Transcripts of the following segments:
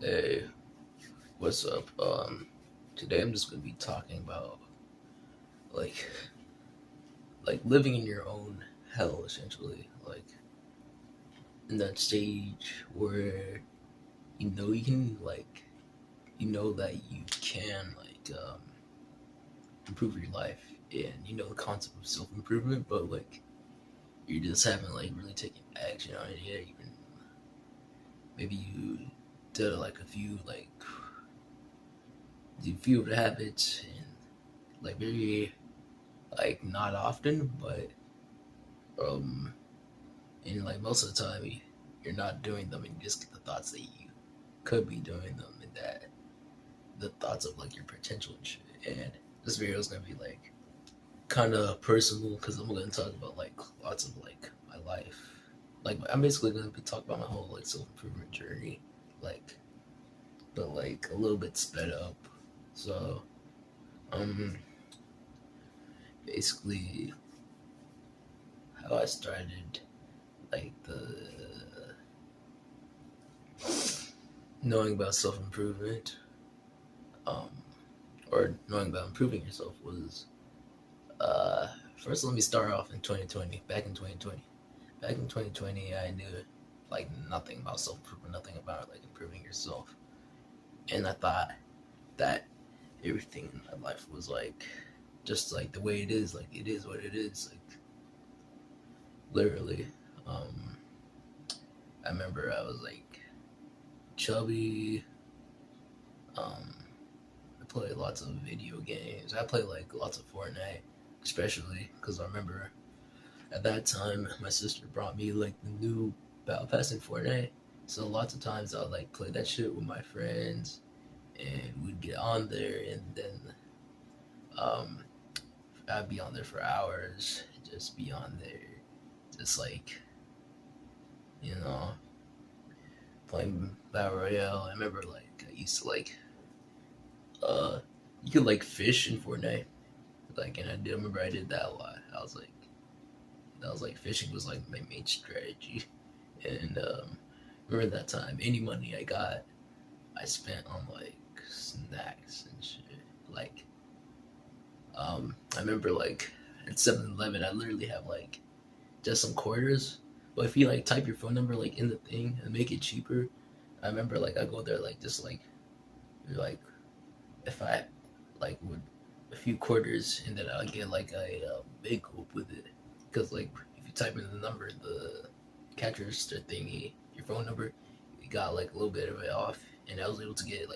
Hey, what's up? Today I'm just gonna be talking about like living in your own hell, essentially. Like in that stage where you can that you can improve your life, and you know the concept of self improvement, but you just haven't really taken action on it yet. Even maybe you did a few of the habits, and very not often, but um and most of the time you're not doing them, and you just get the thoughts that you could be doing them, and that the thoughts of your potential and shit. And this video is gonna be kind of personal because I'm gonna talk about lots of my life. I'm basically gonna be talking about my whole self improvement journey, like but a little bit sped up. So um basically how I started the knowing about self improvement, um or knowing about improving yourself was first. Let me start off in 2020. Back in 2020, I knew nothing about self improvement, nothing about improving yourself, and I thought that everything in my life was just the way it is. It is what it is. Literally. Um, I remember I was chubby. Um, I played lots of video games. I played lots of Fortnite, especially because I remember at that time my sister brought me the new battle pass in Fortnite. So lots of times I would play that shit with my friends, and we'd get on there, and then um, I'd be on there for hours, just be on there, just you know playing battle royale. I remember I used to uh you could fish in Fortnite, and I did remember I did that a lot. I was that was fishing was my main strategy, and remember that time any money I got I spent on snacks and shit. Like I remember at 7-Eleven I literally have just some quarters. But if you type your phone number in the thing and make it cheaper, I remember I go there just like if I would a few quarters, and then I'll get a big hoop with it, because if you type in the number, the cash register thingy, your phone number, you got a little bit of it off, and I was able to get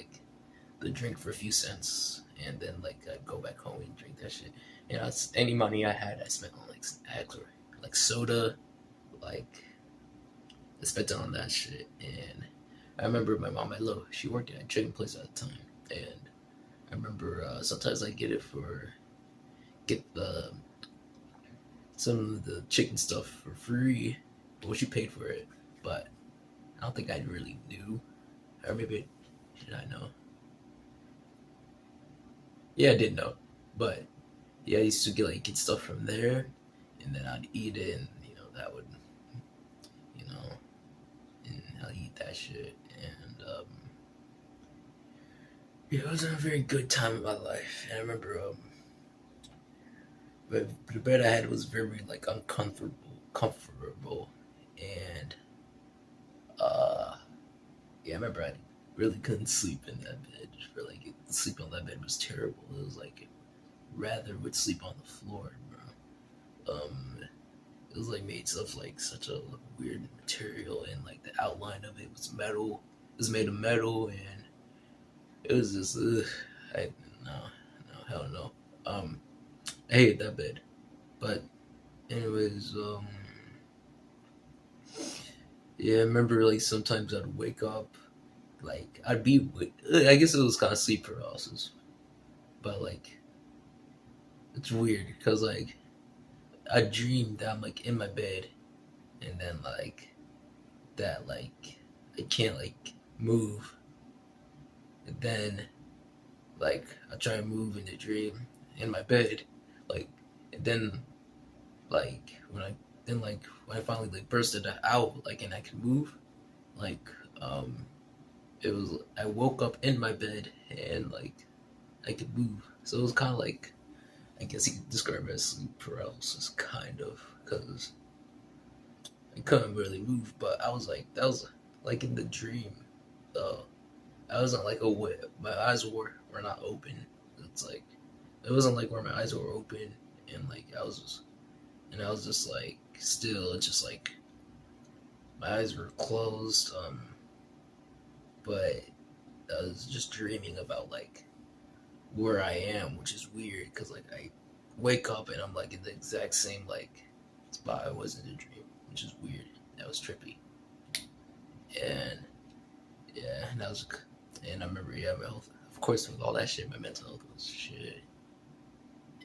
the drink for a few cents, and then I'd go back home and drink that shit. And any money I had, I spent on snacks or soda, like I spent it on that shit. And I remember my mom, she worked at a chicken place at the time, and I remember sometimes I get the some of the chicken stuff for free. Well, she paid for it, but I don't think I really knew, or maybe did I know? Yeah, I did know, but yeah, I used to get stuff from there, and then I'd eat it, and that would you know, and I'll eat that shit, and yeah, it wasn't a very good time in my life. And I remember but the bed I had was very comfortable, and uh, yeah, I remember I really couldn't sleep in that bed. For sleep on that bed was terrible. It was rather would sleep on the floor, bro. It was made of such a weird material, and the outline of it was metal. It was made of metal, and it was just I no hell no. Um, I hated that bed. But anyways, yeah, I remember sometimes I'd wake up, I'd be I guess it was kind of sleep paralysis, but it's weird because I dreamed that I'm in my bed, and then that I can't move, and then I try to move in the dream in my bed, like and then when I when I finally bursted out, and I could move, like um it was I woke up in my bed and like I could move. So it was kind of like I guess you could describe it as sleep paralysis, kind of, because I couldn't really move. But I was like that was like in the dream. So I wasn't like aware. My eyes were not open. It's like it wasn't like where my eyes were open and like I was just like still just like my eyes were closed. But I was just dreaming about like where I am, which is weird because like I wake up and I'm like in the exact same like spot I was in the dream, which is weird. That was trippy. And yeah, and that was and I remember my health. Of course, with all that shit, my mental health was shit.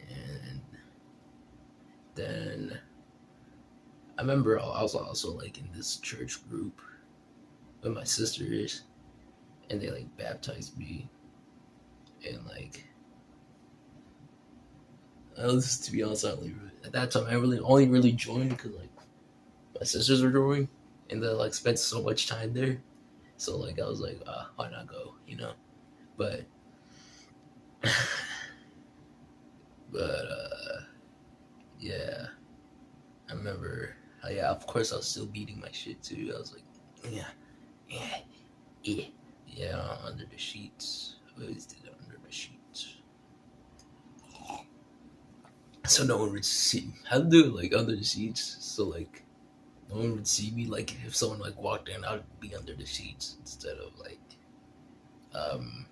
And then I remember I was also like in this church group with my sisters, and they like baptized me, and like I was to be honest, at that time I only really joined because like my sisters were going, and they like spent so much time there. So like I was like, why not go? You know, but but yeah, I remember. Yeah, of course I was still beating my shit too. I was like, yeah, yeah, yeah, yeah, under the sheets. I always did it under the sheets, so no one would see. How to do it like under the sheets, so like no one would see me. Like if someone like walked in, I'd be under the sheets instead of like um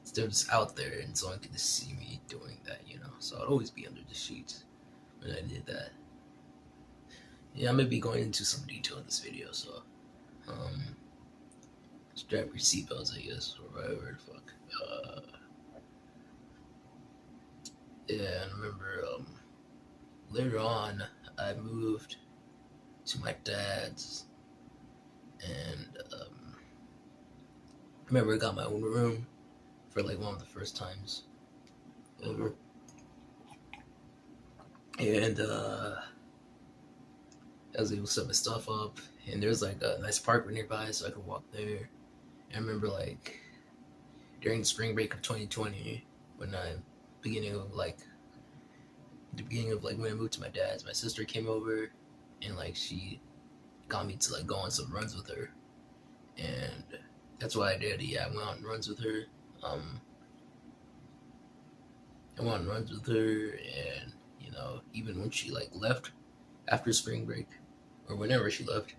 instead of just out there and someone could just see me doing that, you know. So I'd always be under the sheets when I did that. Yeah, I may be going into some detail in this video, so um strap your seatbelts, I guess, or whatever the fuck. Yeah, I remember later on I moved to my dad's, and I remember I got my own room for like one of the first times ever. And I was able to set my stuff up, and there's like a nice park nearby, so I could walk there. And I remember like during the spring break of 2020, when I beginning of like the beginning of like when I moved to my dad's, my sister came over, and like she got me to like go on some runs with her, and that's what I did. Yeah, I went on runs with her. Um, I went on runs with her, and you know, even when she like left after spring break, or whenever she left,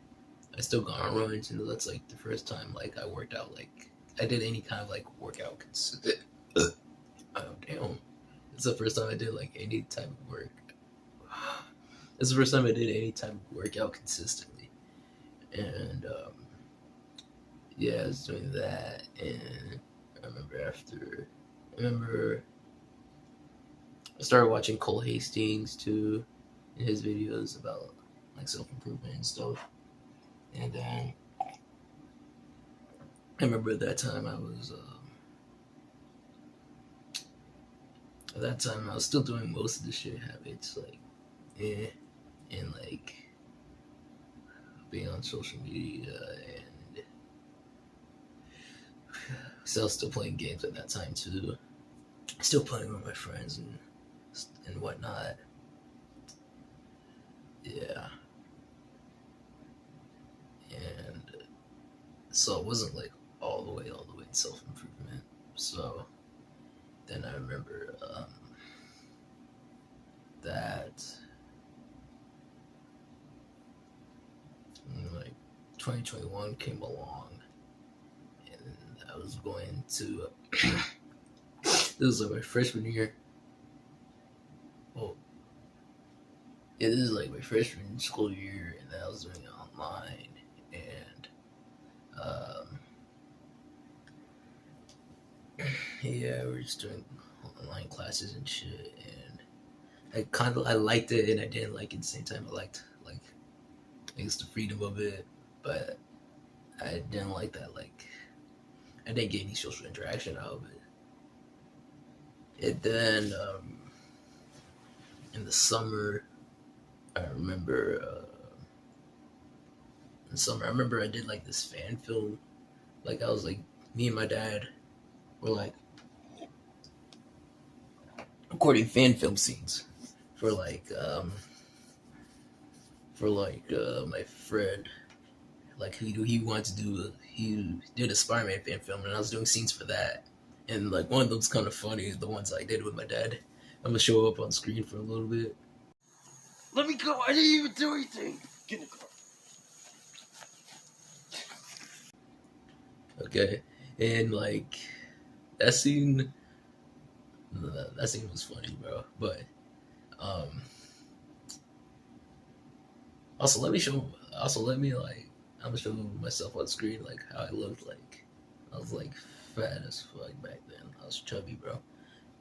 I still got on runs, and that's like the first time like I worked out, like I did any kind of like workout consistent. Oh damn! It's the first time I did like any type of work. It's the first time I did any type of workout consistently, and yeah, I was doing that, and I remember I started watching Cole Hastings too, in his videos about like self improvement and stuff, and I remember at that time I was still doing most of the shit habits, like yeah, and like being on social media and still playing games at that time too. Still playing with my friends and whatnot. Yeah, and so it wasn't like all the way self improvement. So then I remember that like 2021 came along, and I was going to. This was like my freshman year. Well, yeah, this is like my freshman school year, and I was doing it online, and um, yeah, we were just doing online classes and shit, and I liked it, and I didn't like it at the same time. I liked like I guess the freedom of it, but I didn't like that like I didn't get any social interaction out of it. And then in the summer, I remember in the summer I remember I did like this fan film Like I was like me and my dad were like recording fan film scenes for my friend. Like he wanted to do he did a Spider-Man fan film, and I was doing scenes for that. And like one of them's kind of funny, the ones I did with my dad. I'm gonna show up on screen for a little bit. Let me go! I didn't even do anything. Get in the car. Okay, and like that scene, that scene was funny, bro. But um, also let me show. Also let me like. I'm gonna show myself on screen like how I looked like. I was like fat as fuck back then. I was chubby, bro.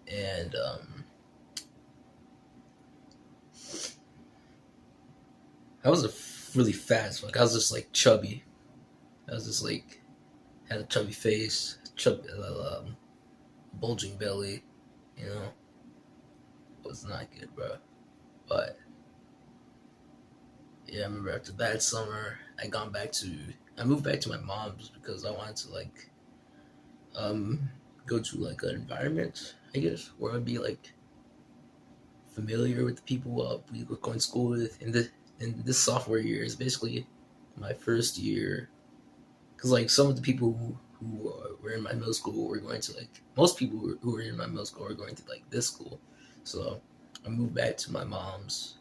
And I was a really fat as fuck. I was just like chubby. I was just like had a chubby face, bulging belly. You know, it was not good, bro. But yeah, I remember after that summer, I moved back to my mom's because I wanted to like um go to like an environment, I guess, where I'd be like familiar with the people we were going to school with. In this sophomore year is basically my first year because like some of the people who were in my middle school were going to like most people who were in my middle school were going to like this school. So I moved back to my mom's.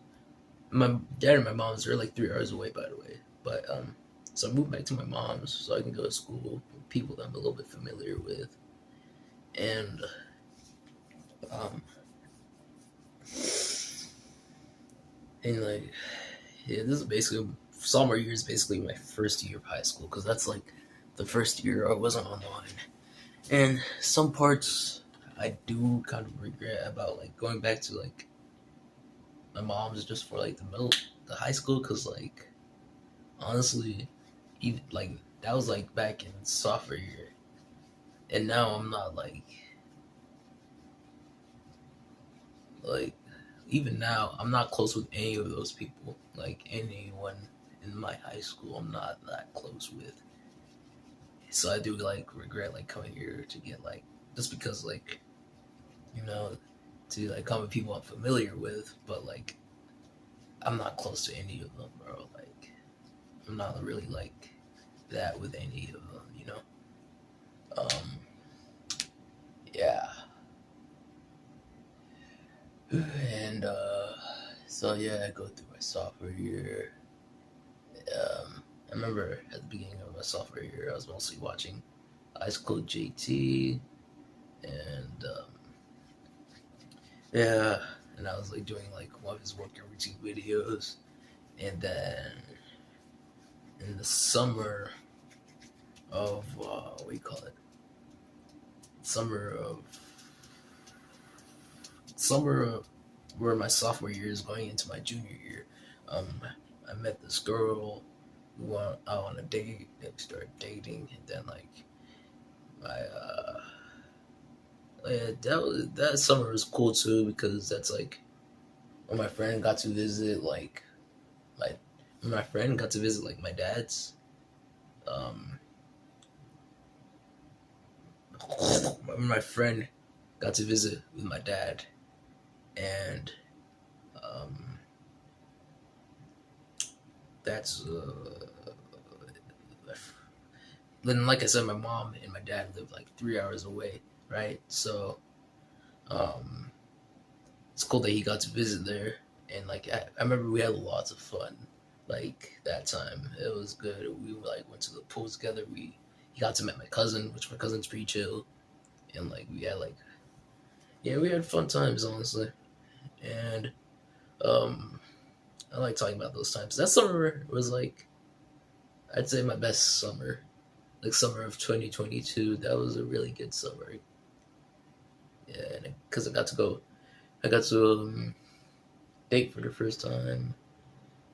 My dad and my mom's are like 3 hours away, by the way. But so I moved back to my mom's so I can go to school with people that I'm a little bit familiar with. And um and like yeah, this is basically sophomore year is basically my first year of high school because that's like the first year I wasn't online. And some parts I do kind of regret about like going back to like my mom's just for like the high school because like honestly, even like that was like back in sophomore year, and now I'm not like even now I'm not close with any of those people. Like anyone in my high school, I'm not that close with. So I do like regret like coming here to get like just because like you know to like come with people I'm familiar with, but like I'm not close to any of them, bro. Like I'm not really like that with any of them, you know. Um, yeah, and so yeah, I go through my sophomore year. I remember at the beginning of my sophomore year, I was mostly watching High School JT, and yeah, and I was like doing like one of his workout routine videos, and then in the summer of what do you call it? Summer of summer where my sophomore year is going into my junior year. Um, I met this girl. We went out on a date. Then we started dating, and then like my yeah, that summer was cool too because that's like when my friend got to visit like my my friend got to visit like my dad's. Um, my friend got to visit with my dad, and um, that's then like I said, my mom and my dad live like 3 hours away, right? So um, it's cool that he got to visit there, and like I remember we had lots of fun, like that time. It was good. We like went to the pool together. We He got to meet my cousin, which my cousin's pretty chill, and like we had like yeah, we had fun times honestly, and um, I like talking about those times. That summer was like I'd say my best summer, like summer of 2022. That was a really good summer. Yeah, because I got to date for the first time,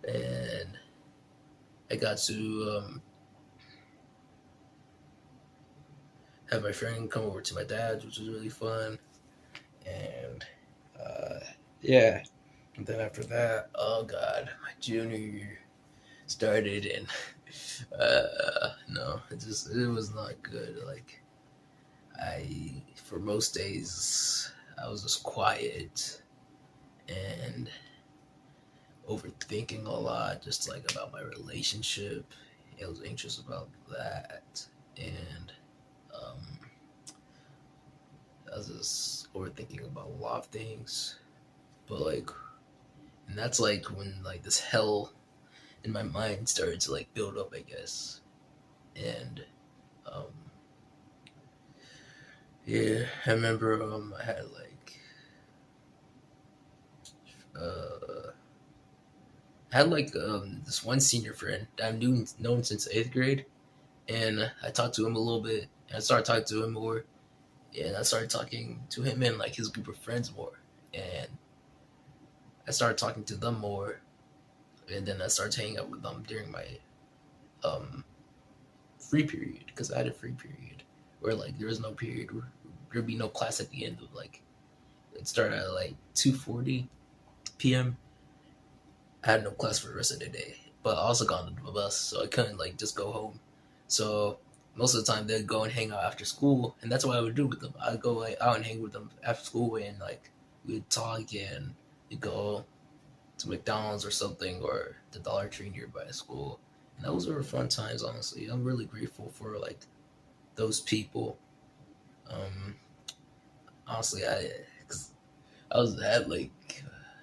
and I got to have my friend come over to my dad's, which was really fun. And uh, yeah, and then after that, oh god, my junior year started, and No, it was not good. Like for most days I was just quiet and overthinking a lot, just like about my relationship. I was anxious about that, and um, I was just overthinking about a lot of things. But like, and that's like when like this hell in my mind started to like build up, I guess. And um, yeah, I remember I had like uh, this one senior friend that I've known since eighth grade, and I talked to him a little bit, and I started talking to him more, and I started talking to him and like his group of friends more, and I started talking to them more, and then I started hanging out with them during my um free period because I had a free period where like there was no period where there'd be no class at the end of like it started at like 2:40 p.m. I had no class for the rest of the day, but I also got on the bus, so I couldn't like just go home. So most of the time they'd go and hang out after school, and that's what I would do with them. I'd go like out and hang with them after school, and like we'd talk and we'd go to McDonald's or something or the Dollar Tree nearby school. And those were fun times, honestly. I'm really grateful for like those people. Um, honestly, cause I was had like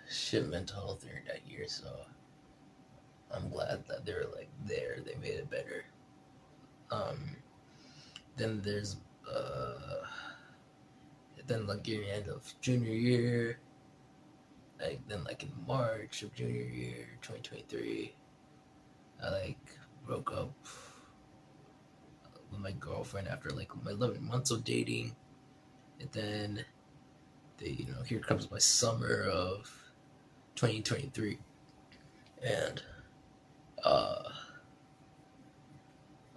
shit mental health during that year, so I'm glad that they're like there. They made it better. Um, then there's uh, then like near the end of junior year, like then like in March of junior year, 2023, I like broke up with my girlfriend after like my 11 months of dating, and then here comes my summer of 2023, and uh,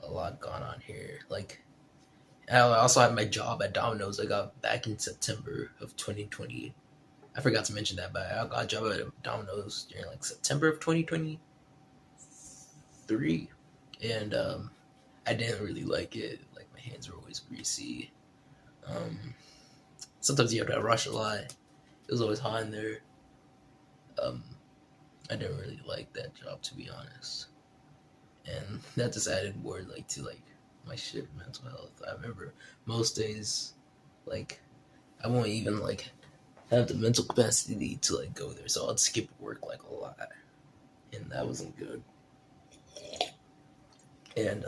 a lot gone on here. Like I also had my job at Domino's. I got back in September of 2020. I forgot to mention that, but I got a job at Domino's during like September of 2023, and I didn't really like it. Like my hands were always greasy. Um, Sometimes you have to rush a lot. It was always hot in there. Um, I didn't really like that job, to be honest, and that just added more like to like my shit mental health. I remember most days, like I won't even like have the mental capacity to like go there, so I'd skip work like a lot, and that wasn't good. And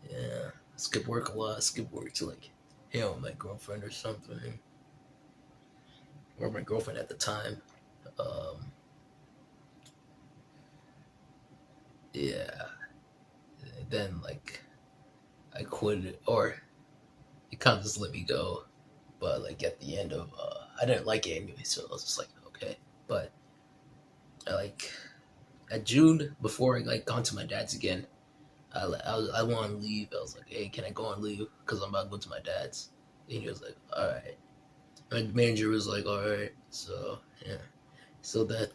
yeah, skip work a lot. Skip work to like hang out with my girlfriend or something, or my girlfriend at the time. Um, yeah, then like I quit it, or it kind of just let me go. But like at the end of, I didn't like it anyway, so I was just like, okay. But I like at June before I like gone to my dad's again. I want to leave. I was like, hey, can I go and leave? Because I'm about to go to my dad's. And he was like, all right. My manager was like, all right. So yeah. So that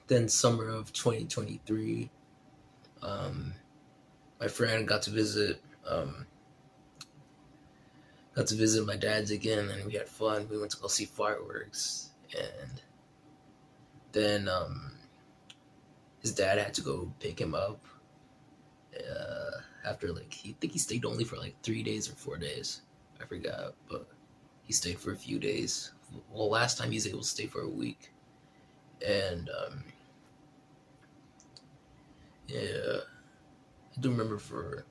then summer of 2023, um, my friend got to visit my dad's again, and we had fun. We went to go see fireworks, and then his dad had to go pick him up after like he think he stayed only for like 3 days or 4 days. I forgot, but he stayed for a few days. Well, last time he was able to stay for a week, and yeah, I do remember for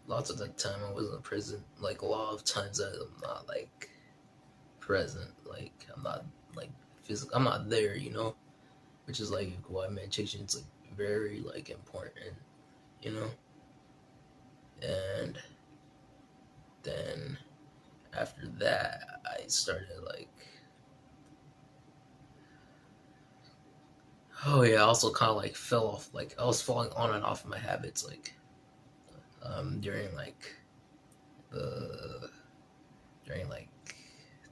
lots of that time I was in prison. Like a lot of times that I'm not like present. Like I'm not like physical. I'm not there. Which is like why meditation is like very like important. You know, and then after that I started like oh yeah, I also kind of like fell off. Like I was falling on and off of my habits. Like during like the during like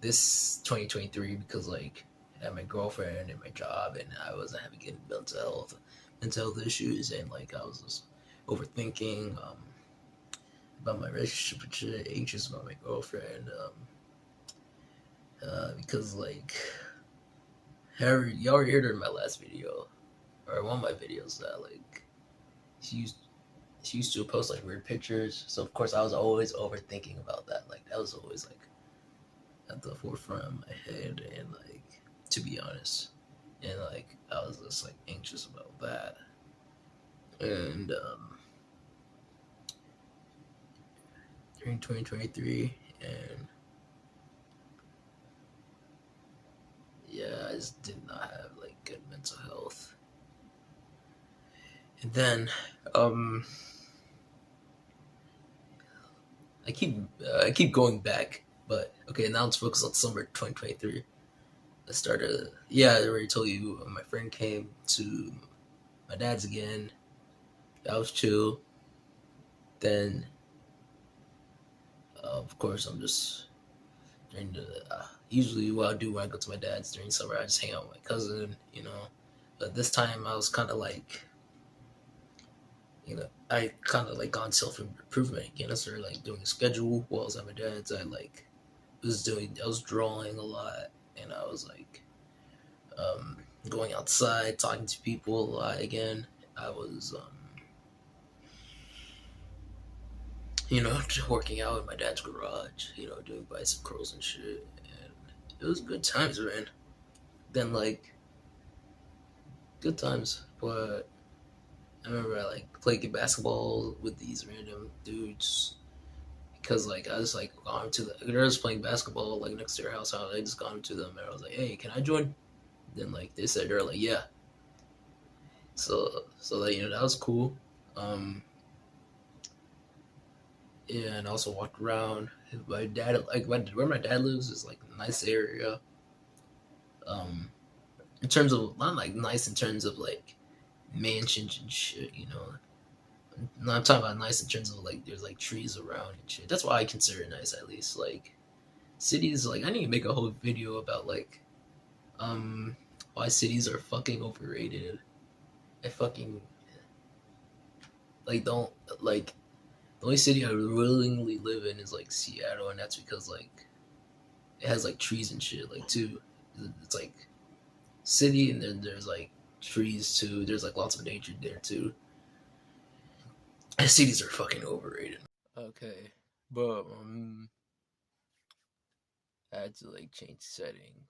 this 2023 because like I had my girlfriend and my job and I wasn't having good mental health. mental health issues, and like I was just overthinking about my relationship, anxious about my girlfriend, because like you already heard her in my last video or one of my videos that like she used she used to post like weird pictures. So of course I was always overthinking about that. Like that was always like at the forefront of my head, and like to be honest, and like I was just like anxious about that. And during 2023, and yeah, I just did not have like good mental health. And then I keep going back, but okay, now let's focus on summer 2023. I started, yeah, I already told you. My friend came to my dad's again. That was chill. Then, of course, I'm just during the usually what I do when I go to my dad's during summer, I just hang out with my cousin, you know. But this time I was kind of like, I kind of like on self improvement again. I started like doing a schedule while I was at my dad's. I was drawing a lot, and I was like um, going outside, talking to people a lot again. I was, working out in my dad's garage, doing bicep curls and shit. And it was good times, man. Then, like, good times. But I remember I, like, played basketball with these random dudes. Because, like, I just, like, gone to they're just playing basketball, like, next to their house. I just gone to them, and I was like, hey, can I join? Then, like, they said, they're like, yeah. So like, that was cool. Um, yeah, and also walked around. My dad, like, where my dad lives is like a nice area. Um, in terms of not like nice in terms of like mansions and shit. No, I'm talking about nice in terms of like there's like trees around and shit. That's why I consider it nice at least. Like cities, like I need to make a whole video about like um why cities are fucking overrated. I fucking like don't like the only city I willingly live in is like Seattle, and that's because like it has like trees and shit. Like too, it's like city, and then there's like trees too. There's like lots of nature there too. And cities are fucking overrated. Okay, but I had to like change settings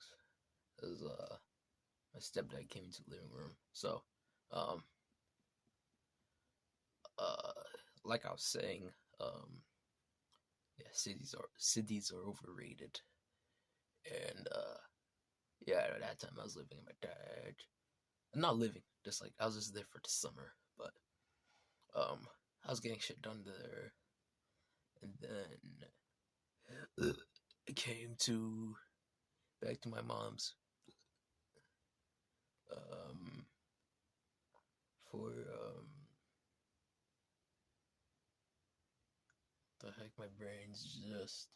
because my stepdad came into the living room. So, um, uh, like I was saying, yeah, cities are overrated, and yeah, at that time I was living with my dad. Not living, just like I was just there for the summer, but I was getting shit done there, and then I came to back to my mom's um for the heck, my brain's just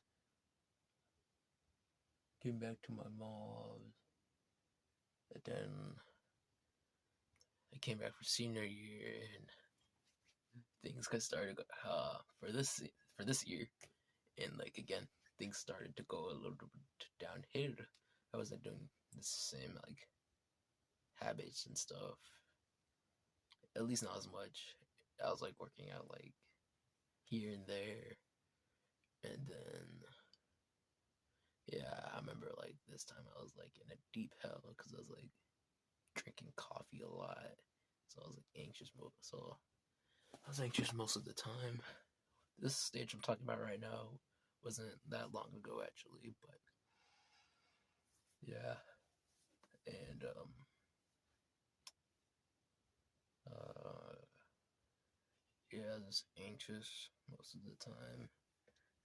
came back to my mom's, and then I came back for senior year, and things got started for this year, and like again, things started to go a little bit downhill. I wasn't doing the same like habits and stuff. At least not as much. I was like working out like here and there, and then yeah, I remember like this time I was like in a deep hell because I was like drinking coffee a lot, so I was like anxious. So I was anxious most of the time. This stage I'm talking about right now wasn't that long ago actually, but yeah, and uh yeah, I was anxious most of the time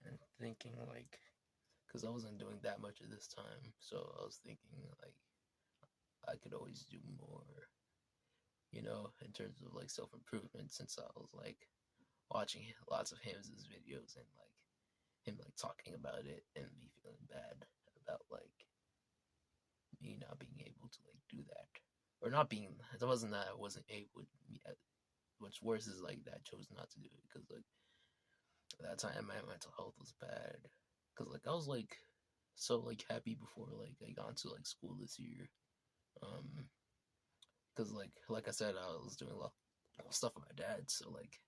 and thinking like because I wasn't doing that much at this time, so I was thinking like I could always do more, in terms of like self improvement, since I was like watching lots of Hamza's videos and like him like talking about it and me feeling bad about like me not being able to like do that. or not being. It wasn't that I wasn't able. What's worse is like that I chose not to do it because like at that time my mental health was bad. Cause like I was like so like happy before like I got into like school this year. Um, cause like I said I was doing a lot of stuff with my dad. So like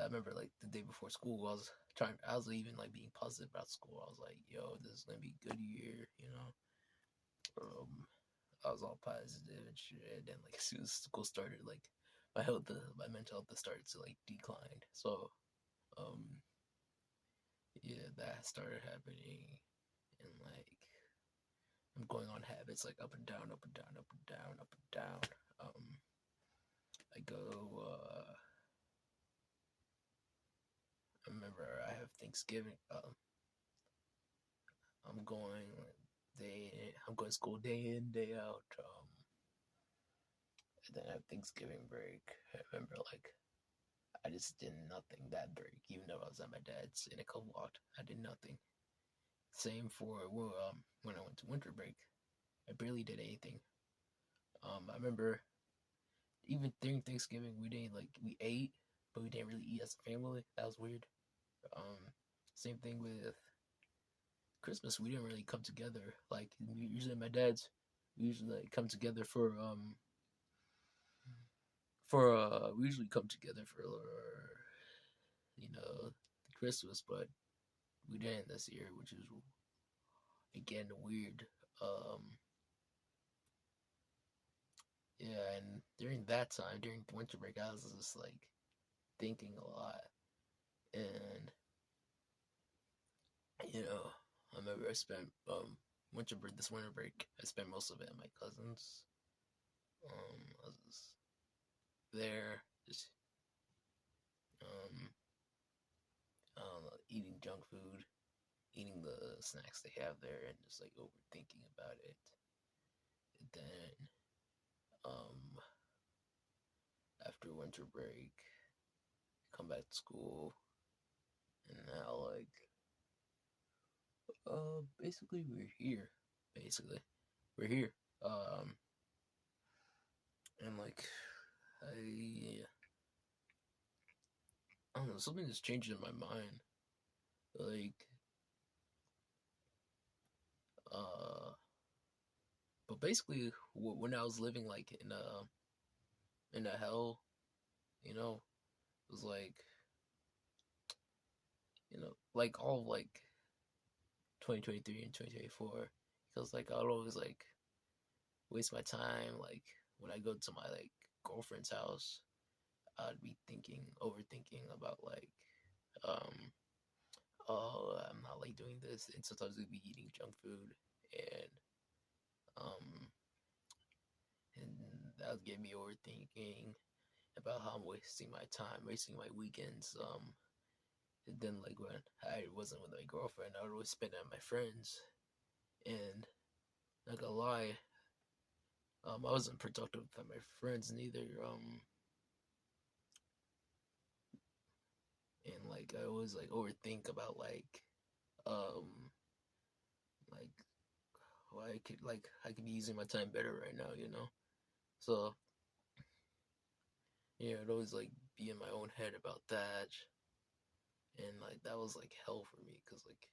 I remember like the day before school I was even like being positive about school. I was like, yo, this is gonna be a good year, you know. Um, I was all positive and shit. And then like as soon as school started, like my mental health started to like decline. So um, yeah, that started happening, and like I'm going on habits like up and down, up and down, up and down, up and down. Um, I go. I remember I have Thanksgiving. I'm going I'm going to school day in, day out. And then I have Thanksgiving break. I remember like I just did nothing that break, even though I was at my dad's in a co-op. I did nothing. Same for when I went to winter break. I barely did anything. I remember even during Thanksgiving we ate, but we didn't really eat as a family. That was weird. Um, Same thing with Christmas. We didn't really come together. Like usually my dad's, we usually like come together for we usually come together for you know Christmas, but we didn't this year, which is again weird. Um, yeah, and during that time, during winter break, I was just like thinking a lot, and you know, I remember I spent this winter break. I spent most of it at my cousin's. I was just there, just um, eating junk food, eating the snacks they have there, and just like overthinking about it. And then um, after winter break, come back to school, and now like basically we're here. Basically, we're here. Um, and like I don't know, something has changed in my mind. Like uh, but basically when I was living like in a hell, you know, it was like like all of, like 2023 and 2024, because like I'd always like waste my time like when I go to my like girlfriend's house. I'd be overthinking about like um oh, I'm not like doing this, and sometimes we'd be eating junk food, and um and that would get me overthinking about how I'm wasting my time, wasting my weekends. And then like when I wasn't with my girlfriend, I would always spend it at my friends, and not gonna lie, I wasn't productive with my friends neither. And like I always like overthink about um like why I could be using my time better right now, you know. So yeah, I'd always like be in my own head about that, and like that was like hell for me because like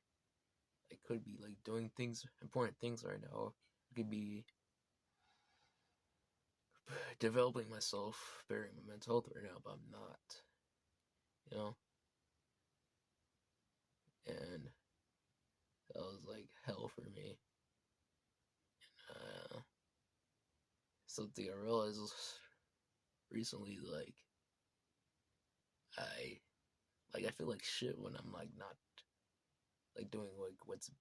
I could be like doing things, important things right now. I could be developing myself, bettering my mental health right now, but I'm not, you know. And that was like hell for me. Uh, Something I realized recently, I I feel like shit when I'm like not like doing like what's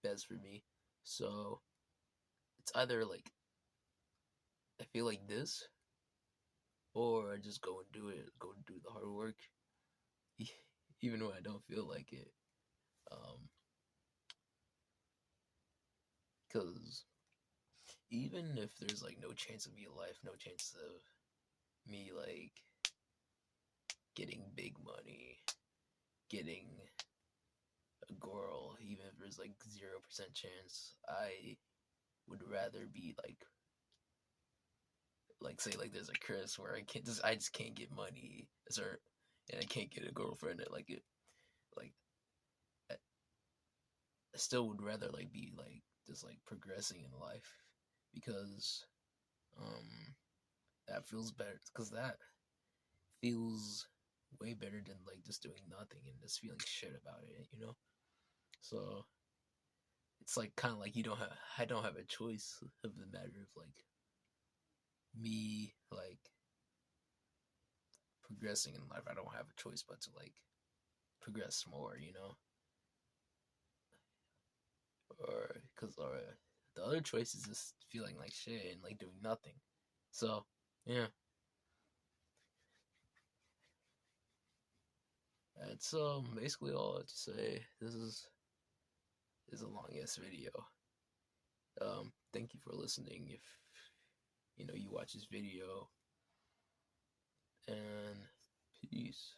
best for me. So it's either like I feel like this, or I just go and do it, go and do the hard work, even when I don't feel like it. Um, Because even if there's like no chance of me alive, no chance of me like getting big money, getting a girl, even if there's like 0% chance, I would rather be like like say like there's a curse where I just can't get money, and I can't get a girlfriend. And like it, like I still would rather like be like just like progressing in life because that feels better because that feels way better than like just doing nothing and just feeling shit about it, you know? So it's like kind of like I don't have a choice of the matter of like me like progressing in life. I don't have a choice but to like progress more, you know? Or the other choice is just feeling like shit and like doing nothing. So, yeah. That's basically all I have to say. This is a long ass video. Thank you for listening. If you watch this video, and peace.